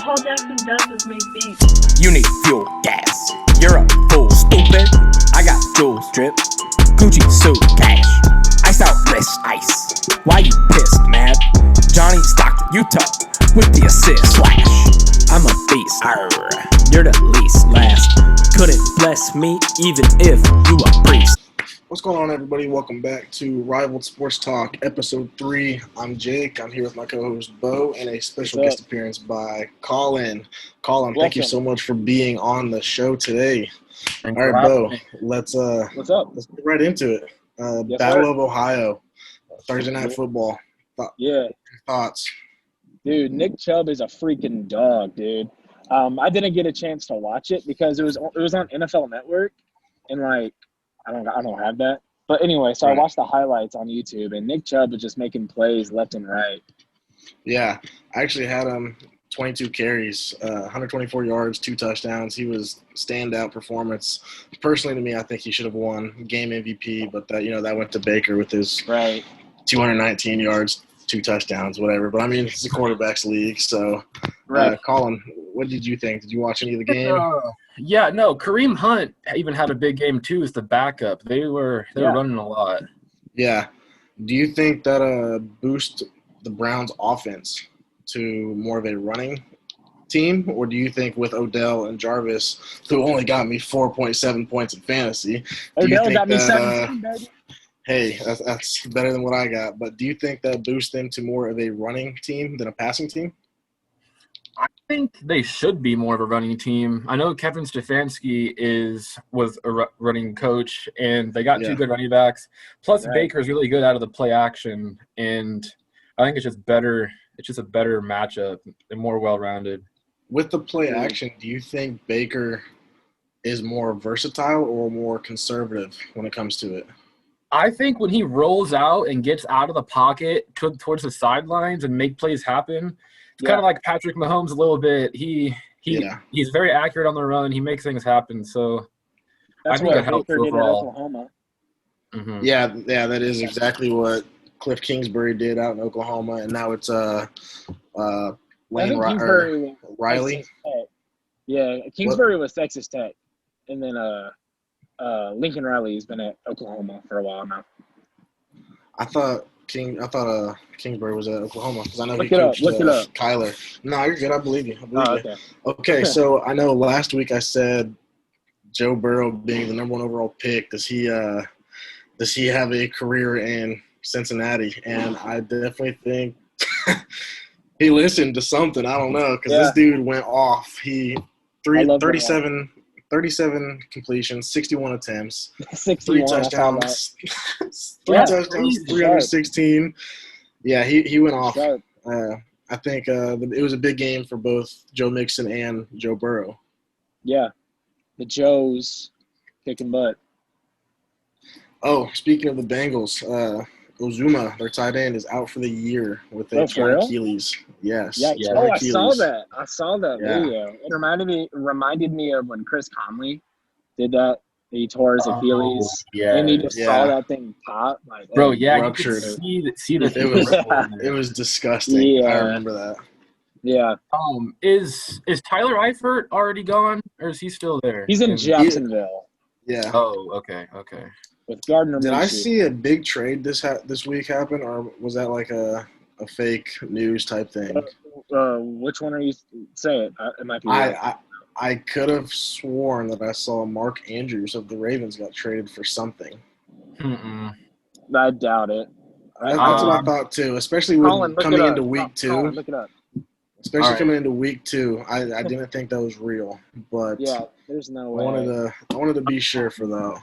Paul Jackson does is make beats. You need fuel gas. You're a fool, stupid. I got jewels drip, Gucci suit cash, ice out wrist ice. Why you pissed, mad? Johnny Stockton, Utah, with the assist slash. I'm a beast. Arr, you're the least last. Couldn't bless me even if you a priest. What's going on, everybody? Welcome back to Rival Sports Talk, Episode 3. I'm Jake. I'm here with my co-host, Bo, and a special guest appearance by Colin. Colin, thank you so much for being on the show today. All right, Bo, let's What's up? Let's get right into it. Battle of Ohio, Thursday Night Football. Thoughts? Dude, Nick Chubb is a freaking dog, dude. I didn't get a chance to watch it because it was on NFL Network, and like I don't have that. But anyway, so I watched the highlights on YouTube, and Nick Chubb was just making plays left and right. Yeah, I actually had him 22 carries, 124 yards, 2 touchdowns. He was standout performance. Personally, to me, I think he should have won game MVP, but that went to Baker with his 219 yards, 2 touchdowns, whatever. But I mean, it's a quarterback's league, so Colin, what did you think? Did you watch any of the game? Kareem Hunt even had a big game too as the backup. They were running a lot. Yeah. Do you think that boost the Browns' offense to more of a running team, or do you think with Odell and Jarvis, who only got me 4.7 points in fantasy, Odell got me 17, baby. Hey, that's better than what I got. But do you think that boosts them to more of a running team than a passing team? I think they should be more of a running team. I know Kevin Stefanski was a running coach, and they got 2 good running backs. Plus, Baker's really good out of the play action, and I think it's just better. It's just a better matchup and more well-rounded. With the play action, do you think Baker is more versatile or more conservative when it comes to it? I think when he rolls out and gets out of the pocket towards the sidelines and make plays happen, it's kind of like Patrick Mahomes a little bit. He's very accurate on the run. He makes things happen. So I think that helps overall. Oklahoma. Mm-hmm. Yeah, that is exactly what Cliff Kingsbury did out in Oklahoma, and now it's Lane Riley. Yeah, Kingsbury was Texas Tech, and then Lincoln Riley has been at Oklahoma for a while now. I thought Kingsbury was at Oklahoma because I know he coached Kyler. No, you're good. I believe you. Okay, so I know last week I said Joe Burrow being the number 1 overall pick. Does he have a career in Cincinnati? And I definitely think he listened to something. I don't know because this dude went off. He 37 completions, 61 attempts, 3 touchdowns, 316. Yeah, he went off. I think it was a big game for both Joe Mixon and Joe Burrow. Yeah, the Joes kicking butt. Oh, speaking of the Bengals, Ozuma, their tight end, is out for the year with a torn Achilles. Yes. Yeah. I saw that. I saw that video. It reminded me of when Chris Conley did that. He tore his Achilles, and he just saw that thing pop. Like, ruptured. You could see the it was disgusting. Yeah. I remember that. Yeah. Is Tyler Eifert already gone, or is he still there? He's in Jacksonville. Yeah. Oh, okay. With Gardner Did Minshew. I see a big trade this week happen, or was that like a fake news type thing? Which one are you saying? It might be. I could have sworn that I saw Mark Andrews of the Ravens got traded for something. I doubt it. That's what I thought too, especially coming into week 2. Colin, look it up. Especially coming into week 2, I didn't think that was real, but there's no way. I wanted to be sure for that.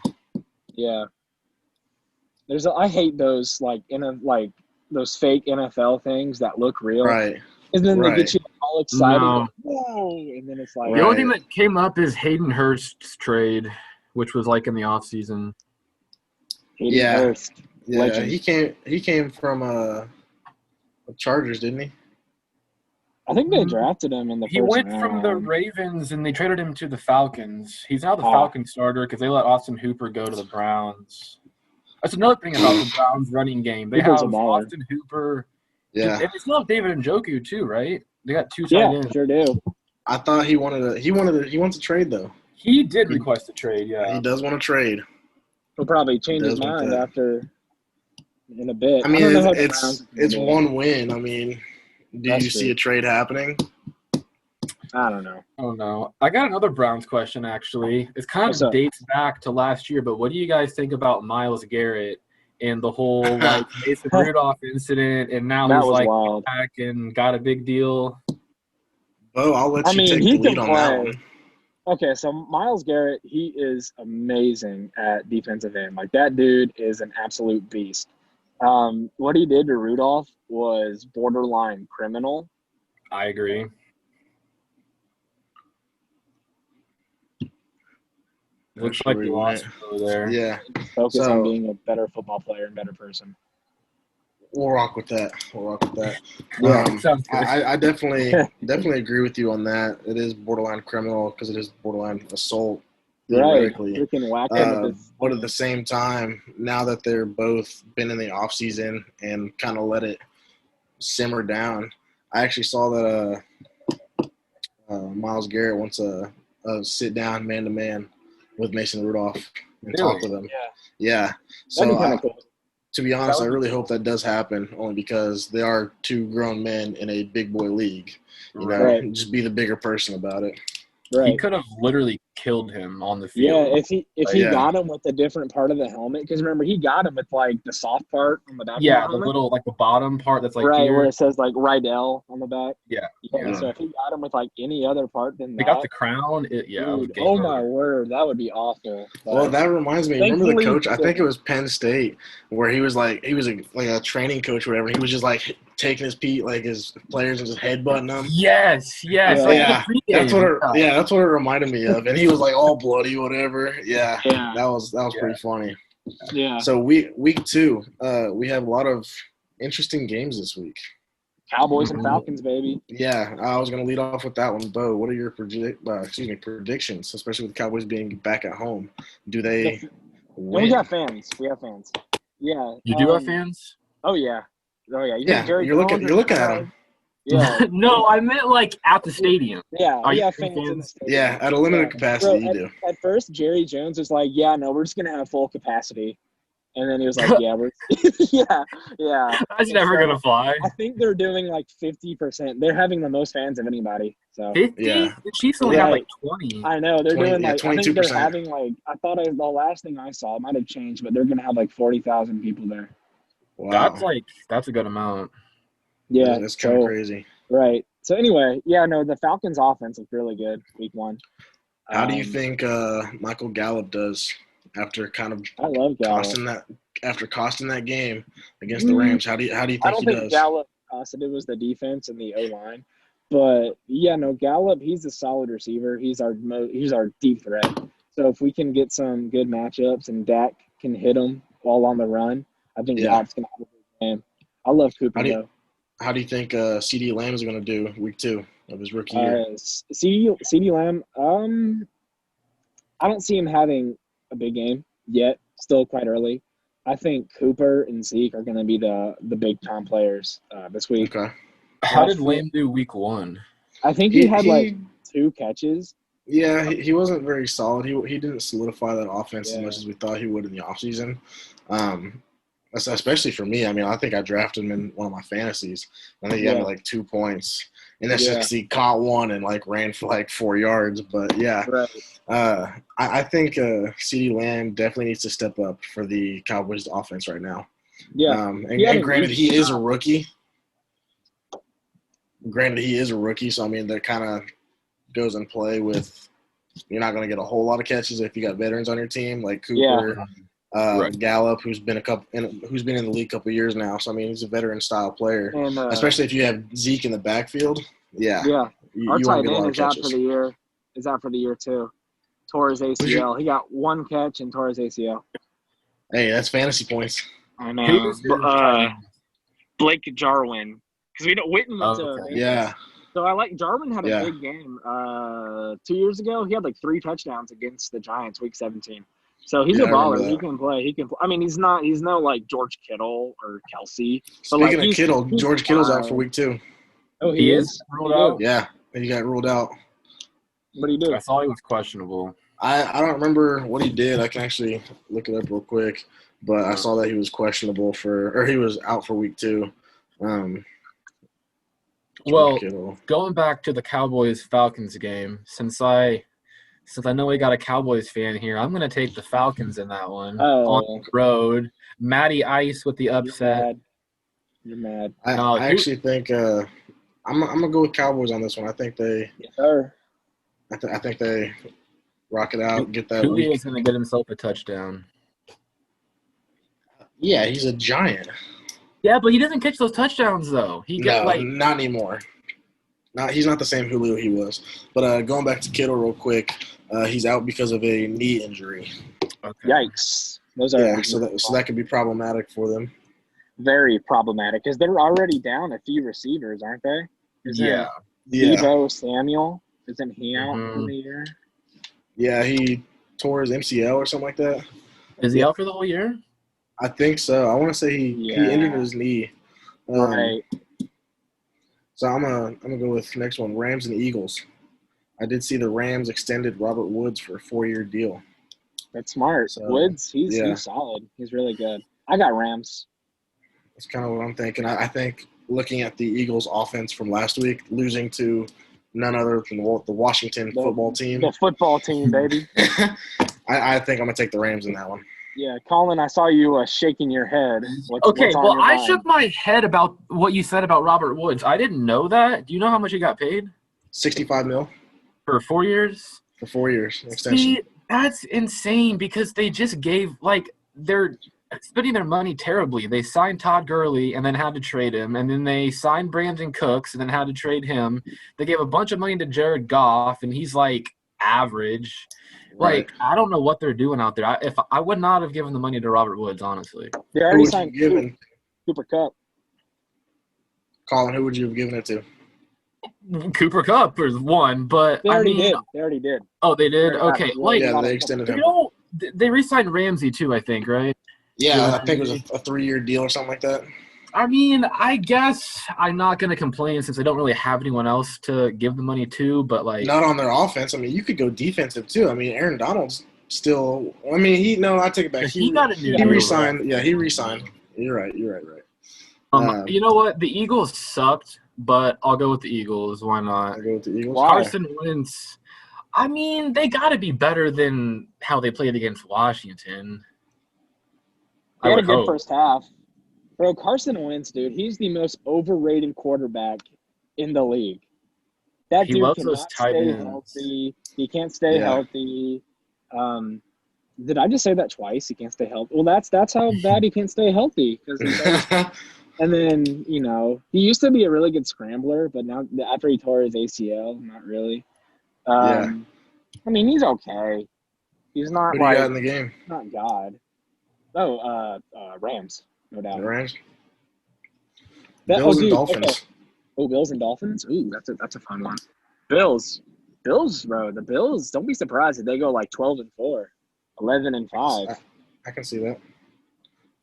Yeah. I hate those those fake NFL things that look real. Right. And then they get you all excited. No. Whoa! And then it's like the only thing that came up is Hayden Hurst's trade, which was like in the off season. Hurst. Yeah, legend. he came from the Chargers, didn't he? I think they drafted him in the He went from the Ravens, and they traded him to the Falcons. He's now the Falcons starter because they let Austin Hooper go to the Browns. That's another thing about the Browns running game. They have Austin Hooper. Yeah. And they still have David Njoku too, right? They got 2 tight ends. Yeah, sure do. I thought he wants a trade though. He did request a trade, yeah. He does want to trade. He'll probably change his mind after in a bit. I mean, it's one win. I mean, do you see a trade happening? I don't know. Oh, no. I got another Browns question, actually. It kind of dates back to last year, but what do you guys think about Myles Garrett and the whole, Mason Rudolph incident, and now he's, wild. back and got a big deal? Bo, I'll let you take the lead on that one. Okay, so Myles Garrett, he is amazing at defensive end. Like, that dude is an absolute beast. What he did to Rudolph was borderline criminal. I agree. Looks like we lost over there. Yeah. Focus on being a better football player and better person. We'll rock with that. Yeah, sounds good. I definitely agree with you on that. It is borderline criminal because it is borderline assault. Right. Freaking whack but at the same time, now that they're both been in the off season and kind of let it simmer down, I actually saw that Myles Garrett wants a sit down man to man with Mason Rudolph and talk with him. Yeah. So cool. To be honest, I really hope that does happen, only because they are 2 grown men in a big boy league. Just be the bigger person about it. Right. He could have literally killed him on the field. Yeah, if he got him with a different part of the helmet, because remember he got him with the soft part on the back. Yeah, of the helmet. little the bottom part that's right here. where it says Rydell on the back. Yeah. So if he got him with any other part than they got the crown. Dude, oh my word, that would be awful. Well, that reminds me. Remember the coach? I think it was Penn State, where he was a training coach or whatever. He was just taking his his players and just headbutting them. Yes. That's what it reminded me of. And he was all bloody, whatever. Yeah. That was pretty funny. Yeah. So week 2, we have a lot of interesting games this week. Cowboys and Falcons, baby. Yeah, I was going to lead off with that one, Bo. What are your predictions, especially with the Cowboys being back at home? Do they win? We have fans. Yeah. You do have fans? Oh yeah. You're looking at them. Yeah. No, I meant at the stadium. Yeah, we have fans in the stadium. Yeah, at a limited capacity, you do. At first, Jerry Jones was like, "Yeah, no, we're just gonna have full capacity," and then he was like, "Yeah, we're, yeah." That's never gonna fly. I think they're doing 50%. They're having the most fans of anybody. So 50? Yeah, the Chiefs only have 20. I know they're doing 22%. I think they're having I thought the last thing I saw, it might have changed, but they're gonna have 40,000 people there. Wow, that's a good amount. Yeah, that's kind of crazy. Right. So anyway, the Falcons' offense looked really good week 1. How do you think Michael Gallup does after I love Gallup. costing that game against the Rams? How do you think he does? I don't think Gallup costed it. Was the defense and the O-line. But Gallup, he's a solid receiver. He's our deep threat. So if we can get some good matchups and Dak can hit him while on the run, I think Gallup's gonna have a good game. I love Cooper though. How do you think CeeDee Lamb is going to do week 2 of his rookie year? CeeDee Lamb, I don't see him having a big game yet. Still quite early. I think Cooper and Zeke are going to be the big time players this week. Okay. How did Lamb do week 1? I think he had 2 catches. Yeah, he wasn't very solid. He didn't solidify that offense as much as we thought he would in the offseason. Especially for me. I mean, I think I drafted him in one of my fantasies. I think he had 2 points. And that's just because he caught one and ran for 4 yards. But I think CeeDee Lamb definitely needs to step up for the Cowboys offense right now. Yeah. And granted, he is a rookie. So I mean that kind of goes in play with you're not going to get a whole lot of catches if you got veterans on your team like Cooper. Gallup, who's been in the league a couple of years now. So I mean, he's a veteran style player, and, especially if you have Zeke in the backfield. Yeah. Our tight end is out for the year. Is out for the year too. Tore his ACL. He got 1 catch and tore his ACL. Hey, that's fantasy points. I know. Blake Jarwin, because we don't Witten went to yeah. So Jarwin had a big game 2 years ago. He had 3 touchdowns against the Giants week 17. So he's a baller. He can play. I mean, he's no George Kittle or Kelsey. Speaking of Kittle, George Kittle's out for week 2. Oh, he is ruled out? Yeah, he got ruled out. What did he do? I saw he was questionable. I don't remember what he did. I can actually look it up real quick. But I saw that he was questionable he was out for week 2. Well, going back to the Cowboys-Falcons game, since I know we got a Cowboys fan here, I'm going to take the Falcons in that one on the road. Matty Ice with the upset. You're mad. I actually think I'm going to go with Cowboys on this one. I think they – Yes, sir. I think they rock it out, get that Who is going to get himself a touchdown? Yeah, he's a giant. Yeah, but he doesn't catch those touchdowns, though. Not anymore. He's not the same Julio he was. But going back to Kittle real quick, he's out because of a knee injury. Okay. Yikes. So that could be problematic for them. Very problematic because they're already down a few receivers, aren't they? Yeah. Deebo Samuel, isn't he out for the year? Yeah, he tore his MCL or something like that. Is he out for the whole year? I think so. I want to say he injured his knee. Right. So I'm gonna go with next one, Rams and Eagles. I did see the Rams extended Robert Woods for a 4-year deal. That's smart. So, Woods, he's solid. He's really good. I got Rams. That's kind of what I'm thinking. I think looking at the Eagles' offense from last week, losing to none other than the Washington football team. The football team, baby. I think I'm gonna take the Rams in that one. Yeah, Colin, I saw you shaking your head. What's I shook my head about what you said about Robert Woods. I didn't know that. Do you know how much he got paid? $65 million. For 4 years? For 4 years, extension. See, that's insane because they just gave they're spending their money terribly. They signed Todd Gurley and then had to trade him, and then they signed Brandon Cooks and then had to trade him. They gave a bunch of money to Jared Goff, and he's average. Right. I don't know what they're doing out there. I would not have given the money to Robert Woods, honestly. They already signed Cooper Kupp. Colin, who would you have given it to? Cooper Kupp was one, but They already did. Oh, they did? Okay. They extended him. They re-signed Ramsey too, I think, right? Yeah, I think it was a 3-year deal or something like that. I mean, I guess I'm not going to complain since I don't really have anyone else to give the money to, but not on their offense. I mean, you could go defensive too. I mean, Aaron Donald's still – I mean, I take it back. He got a new deal. He re-signed. Yeah, he re-signed. You're right. You know what? The Eagles sucked, but I'll go with the Eagles. Why not? I'll go with the Eagles. Carson Wentz. I mean, they got to be better than how they played against Washington. They had a good first half. Bro, Carson Wentz, dude, he's the most overrated quarterback in the league. That dude cannot stay healthy. He can't stay healthy. Did I just say that twice? He can't stay healthy. Well, that's how bad he can't stay healthy. And then, he used to be a really good scrambler, but now after he tore his ACL, not really. I mean, he's okay. He's not Who do you got in the game? Not God. Oh, Rams. No doubt. The Rams. Bills and Dolphins. Okay. Oh, Bills and Dolphins. Ooh, that's a fun one. Bills, bro. The Bills. Don't be surprised if they go 12-4, 11-5. I can see that.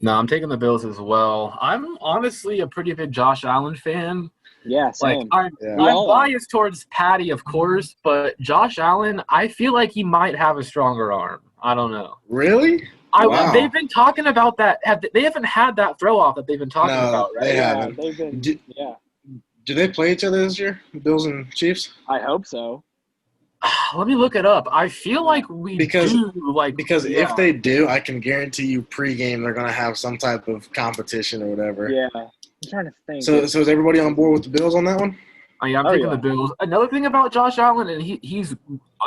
No, I'm taking the Bills as well. I'm honestly a pretty big Josh Allen fan. Yeah, same. I'm biased towards Patty, of course, but Josh Allen, I feel like he might have a stronger arm. I don't know. Really? Wow. They've been talking about that. They haven't had that throw off that they've been talking about, right? They haven't. They've been, Do they play each other this year, Bills and Chiefs? I hope so. Let me look it up. I feel like we do. Because if they do, I can guarantee you pregame they're going to have some type of competition or whatever. Yeah. I'm trying to think. So is everybody on board with the Bills on that one? I'm taking the Bills. Another thing about Josh Allen, and he's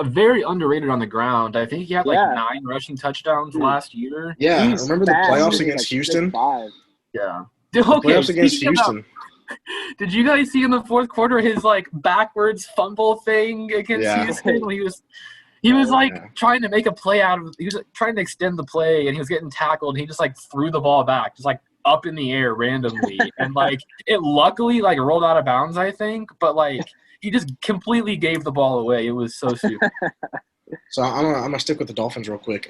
very underrated on the ground. I think he had 9 rushing touchdowns last year. Yeah, remember the playoffs against Houston? 6'5". Yeah. Playoffs against Houston. Did you guys see in the fourth quarter his backwards fumble thing against Houston? He was trying to make a play out of – he was trying to extend the play, and he was getting tackled, and he just threw the ball back, just up in the air randomly. And it luckily rolled out of bounds, I think, but he just completely gave the ball away. It was so stupid. So I'm gonna stick with the Dolphins real quick.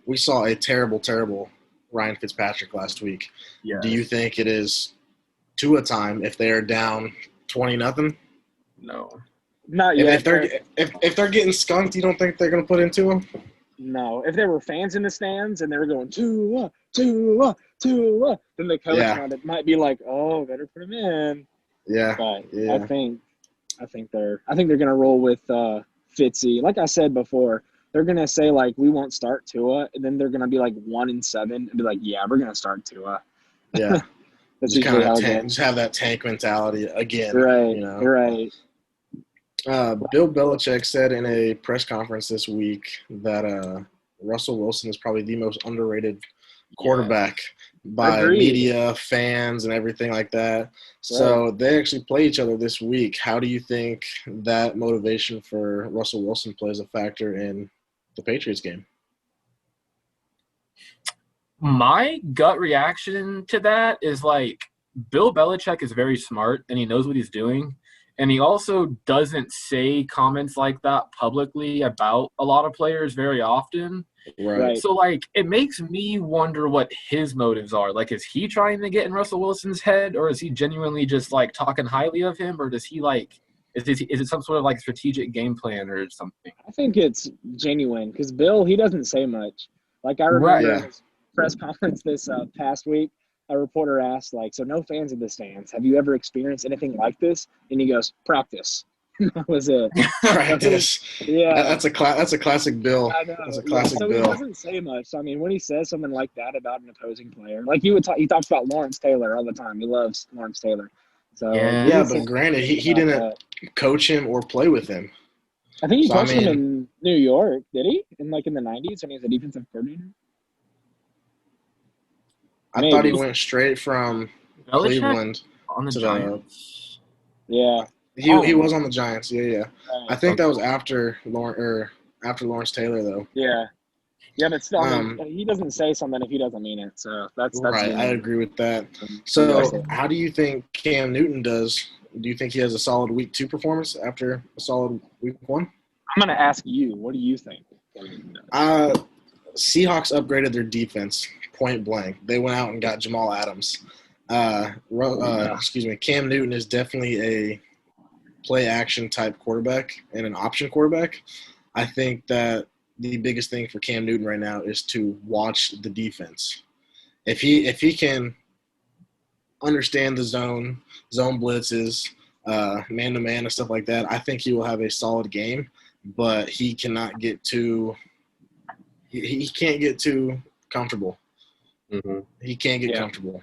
We saw a terrible Ryan Fitzpatrick last week. Yeah. Do you think it is Tua time if they are down 20-0? No. Not yet. If they're getting skunked, you don't think they're gonna put in Tua? No. If there were fans in the stands and they were going Tua, Tua, Tua, then the coach might be like, oh, better put him in. Yeah. But yeah. I think they're gonna roll with Fitzy. Like I said before, they're gonna say like we won't start Tua, and then they're gonna be like 1-7 and be like, yeah, we're gonna start Tua. Yeah. That's just usually how it goes. Just have that tank mentality again. Right. You know? Right. Bill Belichick said in a press conference this week that Russell Wilson is probably the most underrated quarterback by media, fans, and everything like that. So they actually play each other this week. How do you think that motivation for Russell Wilson plays a factor in the Patriots game? My gut reaction to that is like Bill Belichick is very smart and he knows what he's doing. And he also doesn't say comments like that publicly about a lot of players very often. Right. So, like, it makes me wonder what his motives are. Like, is he trying to get in Russell Wilson's head, or is he genuinely just, like, talking highly of him, or does he, like – is it some sort of, like, strategic game plan or something? I think it's genuine because Bill, he doesn't say much. Like, I remember in his press conference this past week, a reporter asked, like, so no fans in the stands. Have you ever experienced anything like this? And he goes, practice. That was it. Practice. Yeah. That's a classic Bill. I know. That's a classic so Bill. He doesn't say much. So, I mean, when he says something like that about an opposing player, like he talks about Lawrence Taylor all the time. He loves Lawrence Taylor. So but granted, he didn't coach him or play with him. I think he coached him in New York, did he? In the 90s when he was a defensive coordinator? I thought he went straight from Cleveland on the Giants. He was on the Giants. Yeah. Right. I think that was after Lawrence Taylor, though. Yeah, but still, he doesn't say something if he doesn't mean it. So that's right. I agree with that. So, how do you think Cam Newton does? Do you think he has a solid Week 2 performance after a solid Week 1? I'm going to ask you. What do you think? Seahawks upgraded their defense point blank. They went out and got Jamal Adams. Cam Newton is definitely a play-action type quarterback and an option quarterback. I think that the biggest thing for Cam Newton right now is to watch the defense. If he can understand the zone blitzes, man-to-man and stuff like that, I think he will have a solid game, but he cannot get too he can't get too comfortable. Mm-hmm. He can't get comfortable.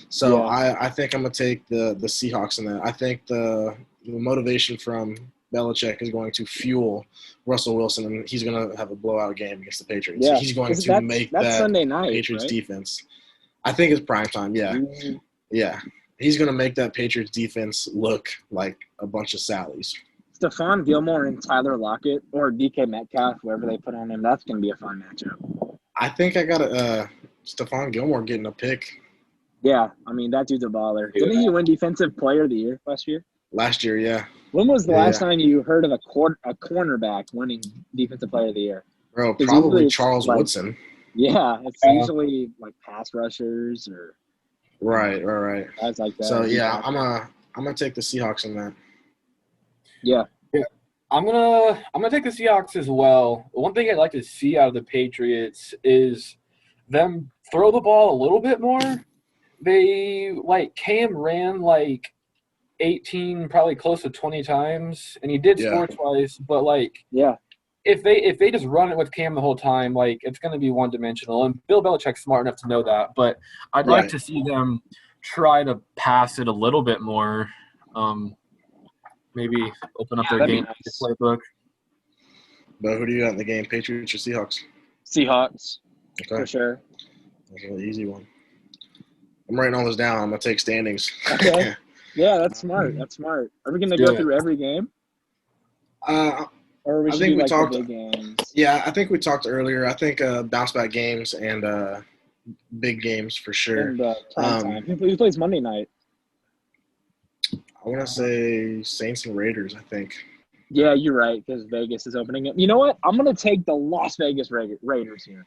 So I think I'm going to take the Seahawks in that. I think the motivation from Belichick is going to fuel Russell Wilson, and he's going to have a blowout game against the Patriots. Yeah. He's going to make that Sunday night, Patriots right? defense. I think it's prime time, Mm-hmm. Yeah. He's going to make that Patriots defense look like a bunch of Sallies. Stephon Gilmore and Tyler Lockett or DK Metcalf, whoever they put on him, that's going to be a fun matchup. I think I got Stephon Gilmore getting a pick. Yeah, I mean, that dude's a baller. Yeah. Didn't he win Defensive Player of the Year last year? Last year, yeah. When was the last time you heard of a cornerback winning Defensive Player of the Year? Bro, probably Charles Woodson. Yeah, it's usually like pass rushers or right. guys like that. So yeah, I'm gonna take the Seahawks in that. Yeah. I'm gonna take the Seahawks as well. One thing I'd like to see out of the Patriots is them throw the ball a little bit more. They Cam ran 18, probably close to 20 times, and he did score twice. But if they just run it with Cam the whole time, it's going to be one dimensional. And Bill Belichick's smart enough to know that. But I'd like to see them try to pass it a little bit more. Maybe open up their game playbook. But who do you got in the game, Patriots or Seahawks? Seahawks, okay. For sure. That's a really easy one. I'm writing all this down. I'm going to take standings. Okay. Yeah, that's smart. Are we going to go through every game? Or we should do the big games? Yeah, I think we talked earlier. I think bounce back games and big games for sure. And prime time. Who plays Monday night? I want to say Saints and Raiders, I think. Yeah, you're right, because Vegas is opening it. You know what? I'm going to take the Las Vegas Raiders here.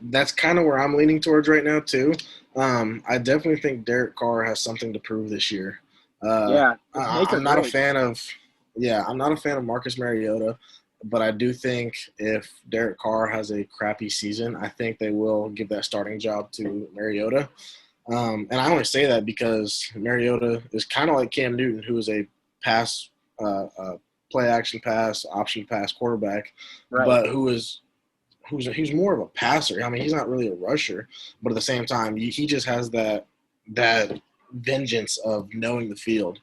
That's kind of where I'm leaning towards right now, too. I definitely think Derek Carr has something to prove this year. I'm not a fan of. Yeah, I'm not a fan of Marcus Mariota, but I do think if Derek Carr has a crappy season, I think they will give that starting job to Mariota. And I only say that because Mariota is kind of like Cam Newton, who is a pass, play action pass, option pass quarterback, but who's more of a passer. I mean, he's not really a rusher, but at the same time, he just has that vengeance of knowing the field.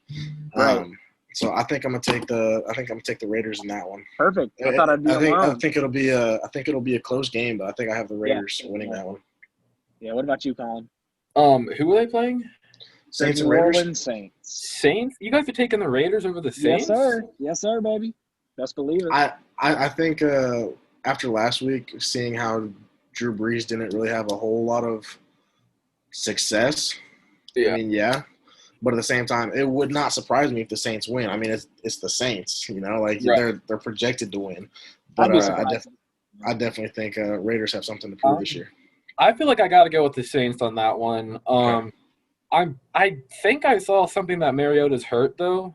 Right. So I think I'm gonna take the Raiders in that one. Perfect. I thought I'd be alone. I think it'll be a close game, but I think I have the Raiders winning that one. Yeah. What about you, Colin? Who are they playing? Saints and Raiders. New Orleans Saints. Saints? You guys are taking the Raiders over the Saints? Yes, sir, baby. Best believe it. I think after last week, seeing how Drew Brees didn't really have a whole lot of success. Yeah. I mean, but at the same time, it would not surprise me if the Saints win. I mean, it's the Saints, they're projected to win. But I definitely think Raiders have something to prove this year. I feel like I got to go with the Saints on that one. Okay. I think I saw something that Mariota's hurt though.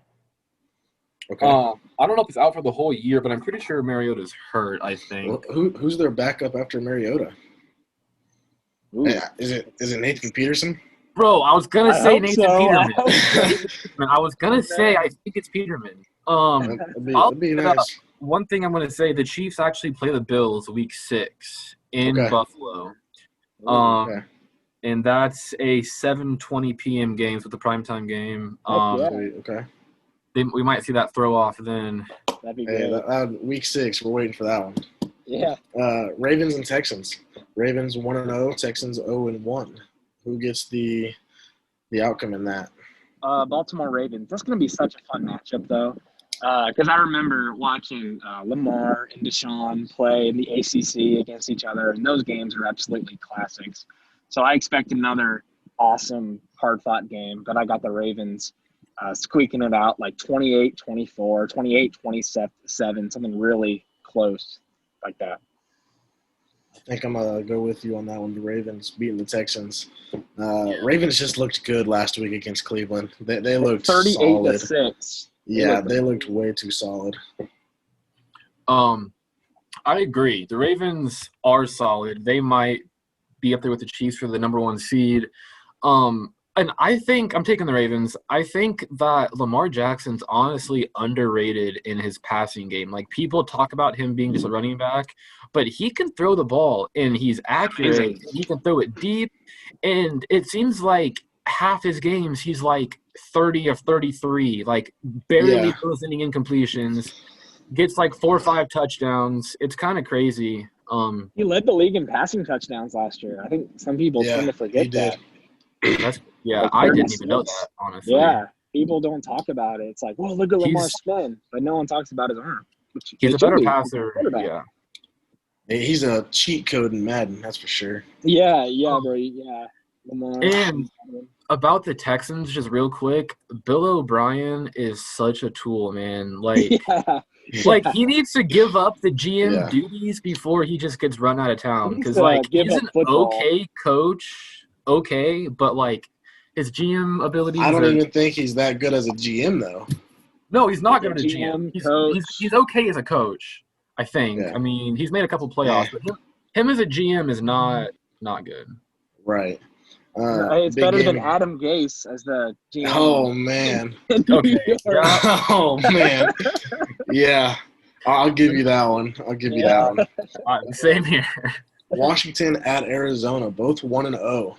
Okay. I don't know if he's out for the whole year, but I'm pretty sure Mariota's hurt. I think. Well, who's their backup after Mariota? Yeah, is it Nathan Peterson? Bro, I was gonna say Nathan Peterman. I was gonna say I think it's Peterman. That'd be nice. One thing I'm gonna say: the Chiefs actually play the Bills Week 6 in Buffalo. And that's a 7:20 p.m. game, so the primetime game. Okay. We might see that throw off then. That'd be good. Week 6, we're waiting for that one. Yeah. Ravens and Texans. Ravens 1-0, Texans 0-1. Who gets the outcome in that? Baltimore Ravens. That's going to be such a fun matchup, though, because I remember watching Lamar and Deshaun play in the ACC against each other, and those games are absolutely classics. So I expect another awesome, hard-fought game, but I got the Ravens squeaking it out like 28-24, 28-27, something really close like that. I think I'm going to go with you on that one, the Ravens beating the Texans. Ravens just looked good last week against Cleveland. They looked 38-6. Yeah, they looked way too solid. I agree. The Ravens are solid. They might be up there with the Chiefs for the number 1 seed. And I think I'm taking the Ravens. I think that Lamar Jackson's honestly underrated in his passing game. Like, people talk about him being just a running back, but he can throw the ball and he's accurate. He can throw it deep. And it seems like half his games he's like 30 of 33, like barely throws any incompletions, gets like 4 or 5 touchdowns. It's kind of crazy. He led the league in passing touchdowns last year. I think some people tend to forget that. I didn't even know that, honestly. Yeah, people don't talk about it. It's like, well, look at Lamar's spin, but no one talks about his arm. He's a better passer. Yeah. He's a cheat code in Madden, that's for sure. Yeah, bro. Yeah. Lamar. And about the Texans, just real quick, Bill O'Brien is such a tool, man. Like, like he needs to give up the GM duties before he just gets run out of town. Because, like, he's an okay coach. Okay, but like his GM abilities. I don't even think he's that good as a GM, though. No, he's not good as a GM. He's okay as a coach, I think. Yeah. I mean, he's made a couple playoffs, but him as a GM is not good. Right. It's better than Adam Gase as the GM. Oh man. Okay. Oh man. Yeah. I'll give you that one. All right, same here. Washington at Arizona, both 1-0.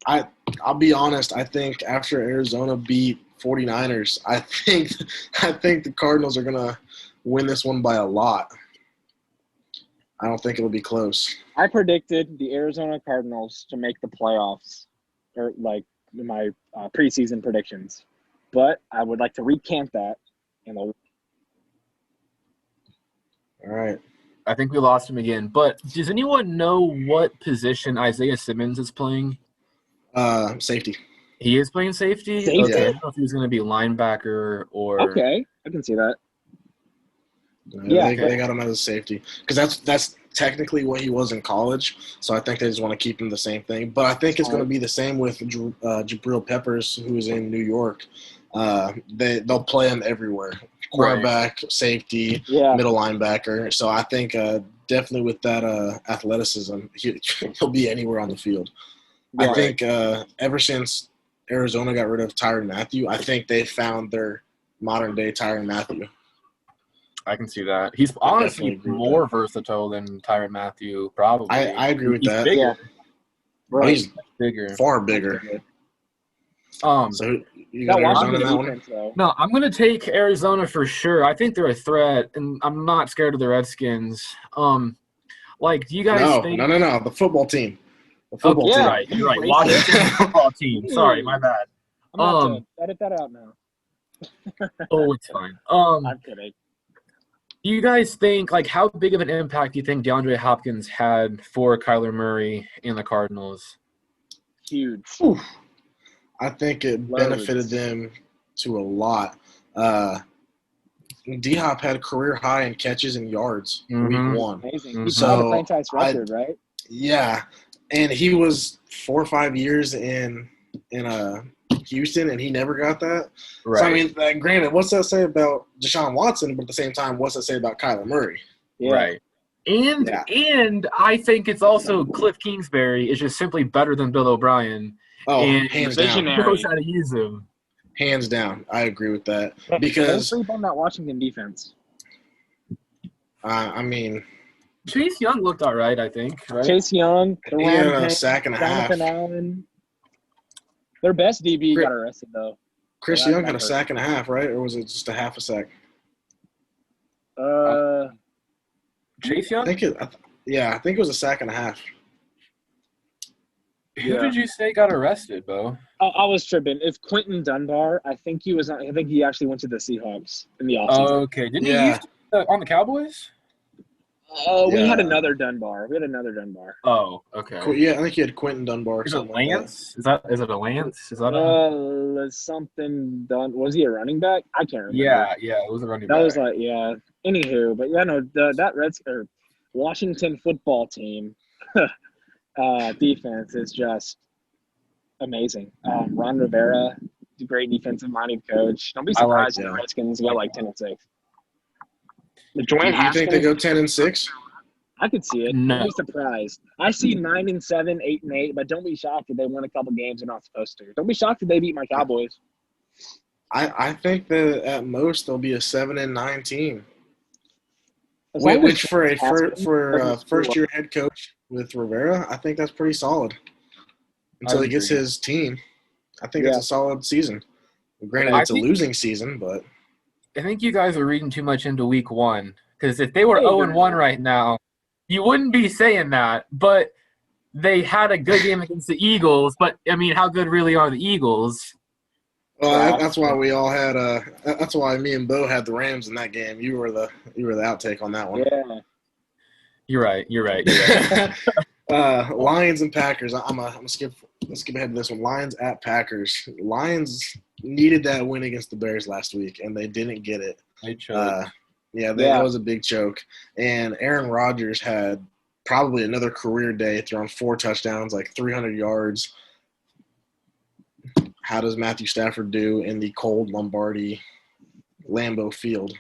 I'll be honest. I think after Arizona beat 49ers, I think the Cardinals are gonna win this one by a lot. I don't think it'll be close. I predicted the Arizona Cardinals to make the playoffs, or like my preseason predictions, but I would like to recant that. All right. I think we lost him again. But does anyone know what position Isaiah Simmons is playing? Safety. He is playing safety? Okay. I don't know if he was going to be linebacker or – Okay. I can see that. They got him as a safety because that's technically what he was in college. So I think they just want to keep him the same thing. But I think it's going to be the same with Jabril Peppers, who is in New York. They'll play him everywhere: cornerback, safety, middle linebacker. So I think definitely with that athleticism, he'll be anywhere on the field. I think ever since Arizona got rid of Tyrann Mathieu, I think they found their modern-day Tyrann Mathieu. I can see that. He's honestly more versatile than Tyrann Mathieu, probably. I agree with that. Bigger. Right. He's bigger. Far bigger. So you got Arizona in that one? No, I'm going to take Arizona for sure. I think they're a threat, and I'm not scared of the Redskins. Do you guys think – No. The football team. You're right. Washington football team. Sorry, my bad. I'm going to edit that out now. It's fine. I'm kidding. Do you guys think, how big of an impact do you think DeAndre Hopkins had for Kyler Murray and the Cardinals? Huge. I think it benefited them to a lot. D-Hop had a career high in catches and yards week one. Amazing. He had a franchise record, right? Yeah. And he was 4 or 5 years in Houston, and he never got that. Right. So, I mean, granted, what's that say about Deshaun Watson? But at the same time, what's that say about Kyler Murray? Yeah. Right. And I think it's also Cliff Kingsbury is just simply better than Bill O'Brien. Oh, hands down. He knows how to use him. Hands down. I agree with that. Because don't sleep on that Washington defense. I mean – Chase Young looked all right, I think. Right? Chase Young, he had a sack and a half. Jonathan Allen. Their best DB got arrested, though. Chris Young had a sack and a half, right? Or was it just a half a sack? Chase Young? I think it was a sack and a half. Who did you say got arrested, Bo? I was tripping. It's Quentin Dunbar. I think he actually went to the Seahawks in the offseason. Okay. Didn't he used to, on the Cowboys? We had another Dunbar. Oh, okay. Yeah, I think he had Quentin Dunbar. Is it Lance? Is it a Lance? Is that something done? Was he a running back? I can't remember. Yeah, it was a running back. That was Anywho, but that Washington football team defense is just amazing. Ron Rivera, a great defensive-minded coach. Don't be surprised if the Redskins go 10-6. Dwayne Haskins. You think they go 10-6? I could see it. No. Don't be surprised. I see 9-7, 8-8, but don't be shocked if they win a couple games they're not supposed to. Don't be shocked if they beat my Cowboys. I think that at most they'll be a 7-9 team. Which for a first-year head coach with Rivera, I think that's pretty solid. Until he gets his team, I think that's a solid season. Granted, it's a losing season, but I think you guys are reading too much into week one. Because if they were 0-1 right now, you wouldn't be saying that. But they had a good game against the Eagles. But, I mean, how good really are the Eagles? Well, that's why we all had that's why me and Bo had the Rams in that game. You were the outtake on that one. Yeah. You're right. Lions and Packers. I'm gonna skip ahead to this one. Lions at Packers. Lions needed that win against the Bears last week, and they didn't get it. They choked. That was a big choke. And Aaron Rodgers had probably another career day, throwing 4 touchdowns, 300 yards. How does Matthew Stafford do in the cold Lombardi Lambeau Field?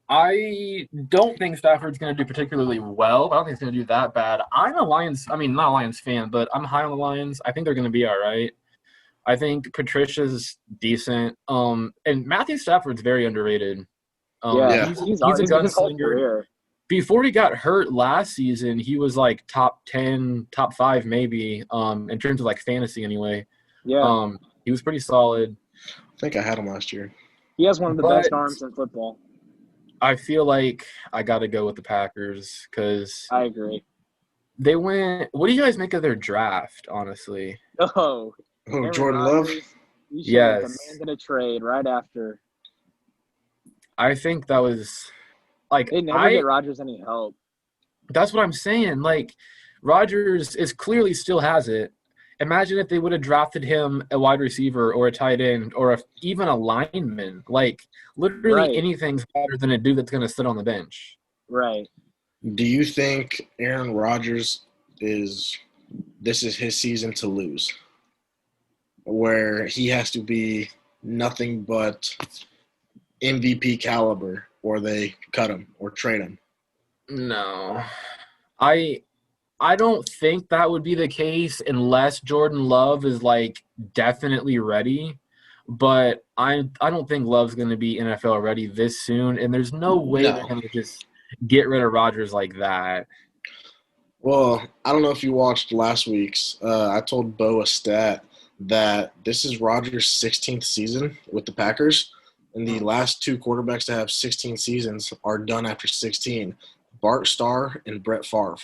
I don't think Stafford's going to do particularly well. I don't think it's going to do that bad. I'm not a Lions fan, but I'm high on the Lions. I think they're going to be all right. I think Patricia's decent. And Matthew Stafford's very underrated. He's a gunslinger. Before he got hurt last season, he was top 10, top 5 maybe, in terms of fantasy anyway. Yeah. He was pretty solid. I think I had him last year. He has one of the best arms in football. I feel like I got to go with the Packers because I agree. They went – what do you guys make of their draft, honestly? Jordan Love? Yes. Demanded a trade right after. I think that was – they never get Rodgers any help. That's what I'm saying. Rodgers is clearly still has it, Imagine if they would have drafted him a wide receiver or a tight end or even a lineman. Like, literally anything's better than a dude that's going to sit on the bench. Right. Do you think Aaron Rodgers this is his season to lose, where he has to be nothing but MVP caliber, or they cut him or trade him? No. I don't think that would be the case unless Jordan Love is, like, definitely ready. But I don't think Love's going to be NFL ready this soon, and there's no way they're going to just get rid of Rodgers like that. Well, I don't know if you watched last week's. I told Bo a stat that this is Rodgers' 16th season with the Packers, and the last two quarterbacks to have 16 seasons are done after 16, Bart Starr and Brett Favre.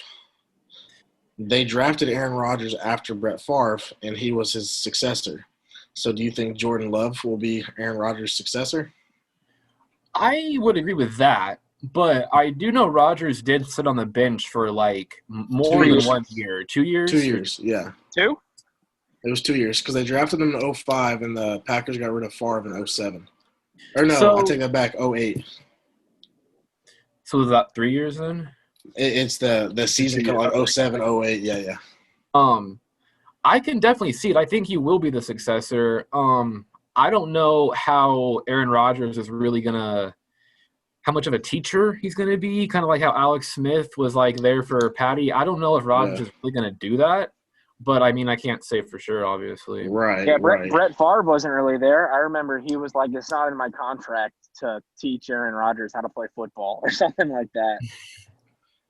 They drafted Aaron Rodgers after Brett Favre, and he was his successor. So do you think Jordan Love will be Aaron Rodgers' successor? I would agree with that, but I do know Rodgers did sit on the bench for, like, more than 1 year. 2 years? 2 years, yeah. 2? It was 2 years because they drafted him in 2005, and the Packers got rid of Favre in 2007. Or no, I take that back, 2008. So was that 3 years then? It's the season like 2007, 2008, yeah. I can definitely see it. I think he will be the successor. I don't know how Aaron Rodgers is really gonna – how much of a teacher he's going to be, kind of like how Alex Smith was, like, there for Patty. I don't know if Rodgers is really going to do that, but, I mean, I can't say for sure, obviously. Right, yeah, Brett Favre wasn't really there. I remember he was like, it's not in my contract to teach Aaron Rodgers how to play football or something like that.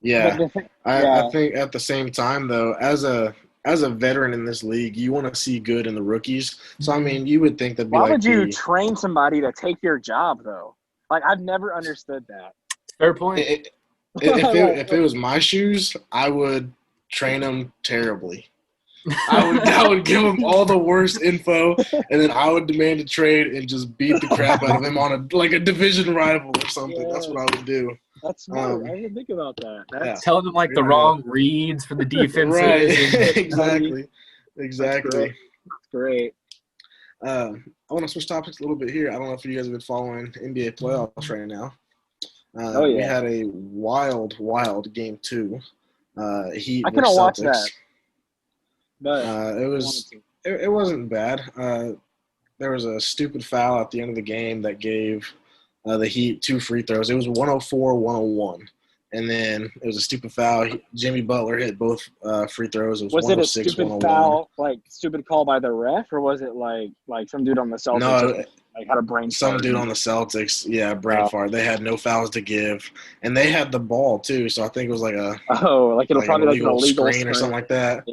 Yeah. I think at the same time, though, as a veteran in this league, you want to see good in the rookies. So, I mean, you would think that'd be Why would you train somebody to take your job, though? Like, I've never understood that. Fair point. If it was my shoes, I would train them terribly. I would give him all the worst info, and then I would demand a trade and just beat the crap out of him on a division rival or something. Yeah. That's what I would do. That's smart. I didn't think about that. Telling them, like, the wrong reads for the defense. Right. Exactly. That's great. I want to switch topics a little bit here. I don't know if you guys have been following NBA playoffs right now. We had a wild game 2. Heat. I couldn't watch that. But it wasn't bad. There was a stupid foul at the end of the game that gave the Heat 2 free throws. It was 104-101. And then it was a stupid foul. Jimmy Butler hit both free throws. It was it a stupid foul, like stupid call by the ref, or was it like some dude on the Celtics? No, like had a brain. Some dude on the Celtics, brain fart. They had no fouls to give, and they had the ball too. So I think it was like it'll probably like an illegal screen or something like that.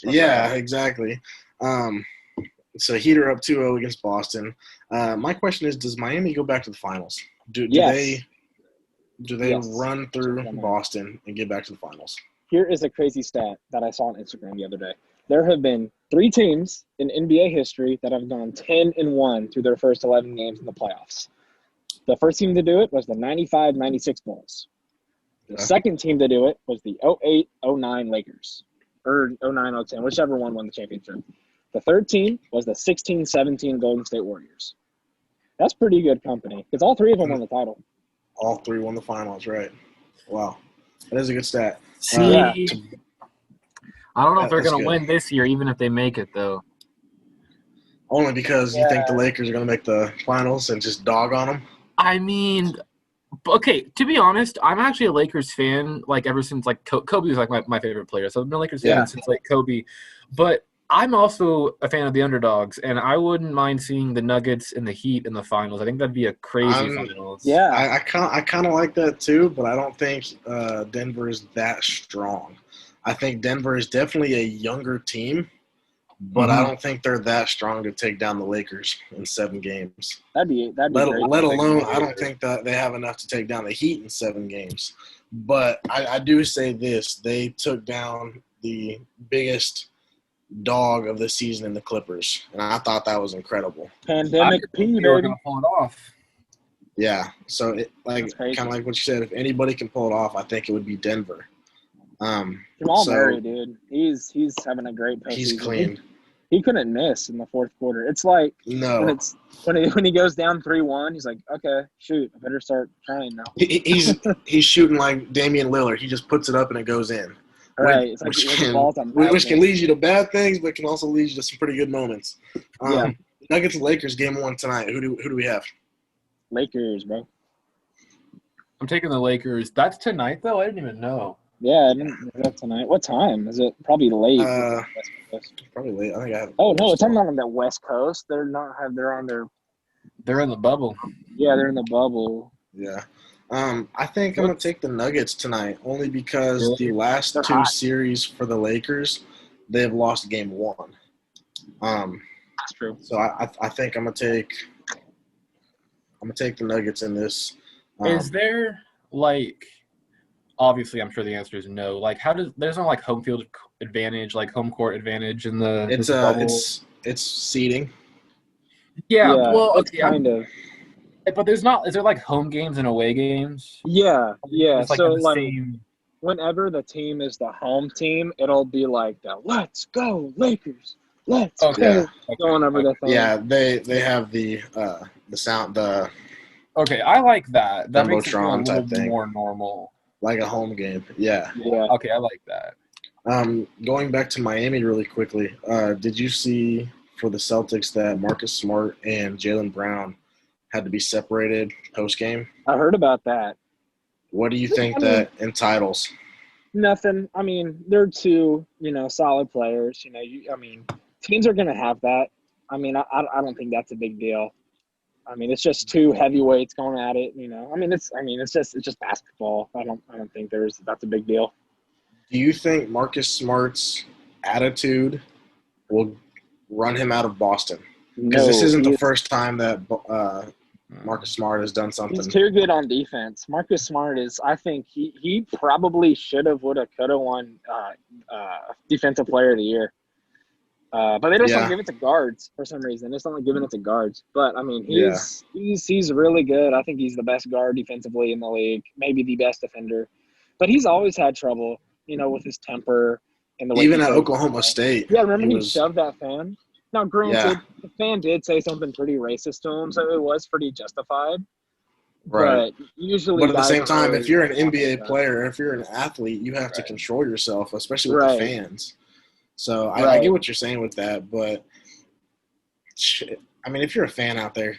Yeah, exactly. So Heat are up 2-0 against Boston. My question is, does Miami go back to the finals? Do they run through Boston and get back to the finals? Here is a crazy stat that I saw on Instagram the other day. There have been 3 teams in NBA history that have gone 10-1 through their first 11 games in the playoffs. The first team to do it was the 95-96 Bulls. The second team to do it was the 08-09 Lakers, or 09-10, whichever one won the championship. The third team was the 16-17 Golden State Warriors. That's pretty good company because all 3 of them won the title. All 3 won the finals, right? Wow. That is a good stat. I don't know if they're going to win this year, even if they make it, though. Only because you think the Lakers are going to make the finals and just dog on them? I mean, okay, to be honest, I'm actually a Lakers fan, like, ever since, like, Kobe was, like, my favorite player. So I've been a Lakers fan since, like, Kobe. But I'm also a fan of the underdogs, and I wouldn't mind seeing the Nuggets and the Heat in the finals. I think that'd be a crazy finals. Yeah. I kind of like that too, but I don't think Denver is that strong. I think Denver is definitely a younger team, but I don't think they're that strong to take down the Lakers in 7 games. That'd be let alone, I don't think that they have enough to take down the Heat in 7 games. But I do say this: they took down the biggest dog of the season in the Clippers, and I thought that was incredible. Pandemic P, they were going to pull it off. Yeah, so kind of like what you said, if anybody can pull it off, I think it would be Denver. Jamal Murray, dude, he's having a great postseason. He's clean. He couldn't miss in the fourth quarter. It's like when he goes down 3-1, he's like, okay, shoot, I better start trying now. He's shooting like Damian Lillard. He just puts it up and it goes in. Right. It's like which can lead you to bad things, but can also lead you to some pretty good moments. Nuggets Lakers game 1 tonight. Who do we have? Lakers, bro. I'm taking the Lakers. That's tonight, though? I didn't even know. Yeah, I didn't know that tonight. What time? Is it probably late? Probably late. I think I have. Oh, no, it's not on the West Coast. They're on their – They're in the bubble. Yeah, they're in the bubble. Yeah. I think I'm going to take the Nuggets tonight only because the last two series for the Lakers, they have lost game 1. That's true. So I think I'm going to take the Nuggets in this. Is there, like – obviously, I'm sure the answer is no. Like, there's no, like, home field advantage, like home court advantage in the bubble? It's seeding. Yeah, well, okay. Kind of. But there's not – is there, like, home games and away games? Yeah. It's like so, the same – whenever the team is the home team, it'll be like the "Let's go Lakers, let's go," going over the thing. Yeah, they have the sound the. Okay, I like that. That makes it feel a little bit more normal, like a home game. Yeah. Okay, I like that. Going back to Miami really quickly. Did you see for the Celtics that Marcus Smart and Jaylen Brown had to be separated post game? I heard about that. What do you think that entitles? Nothing. I mean, they're two, solid players. Teams are going to have that. I mean, I don't think that's a big deal. I mean, it's just two heavyweights going at it. It's just basketball. I don't think that's a big deal. Do you think Marcus Smart's attitude will run him out of Boston? Because this isn't the first time that Marcus Smart has done something. He's too good on defense. Marcus Smart is, I think, he probably should have, would have, could have won Defensive Player of the Year. But they just don't give it to guards for some reason. They just don't giving it to guards. But, I mean, he's really good. I think he's the best guard defensively in the league, maybe the best defender. But he's always had trouble, with his temper and the way even at Oklahoma State. Yeah, remember he shoved that fan? Now, granted, the fan did say something pretty racist to him, so it was pretty justified. Right. But usually, at the same time, if you're an NBA player, if you're an athlete, you have to control yourself, especially with the fans. So I get what you're saying with that, but I mean, if you're a fan out there,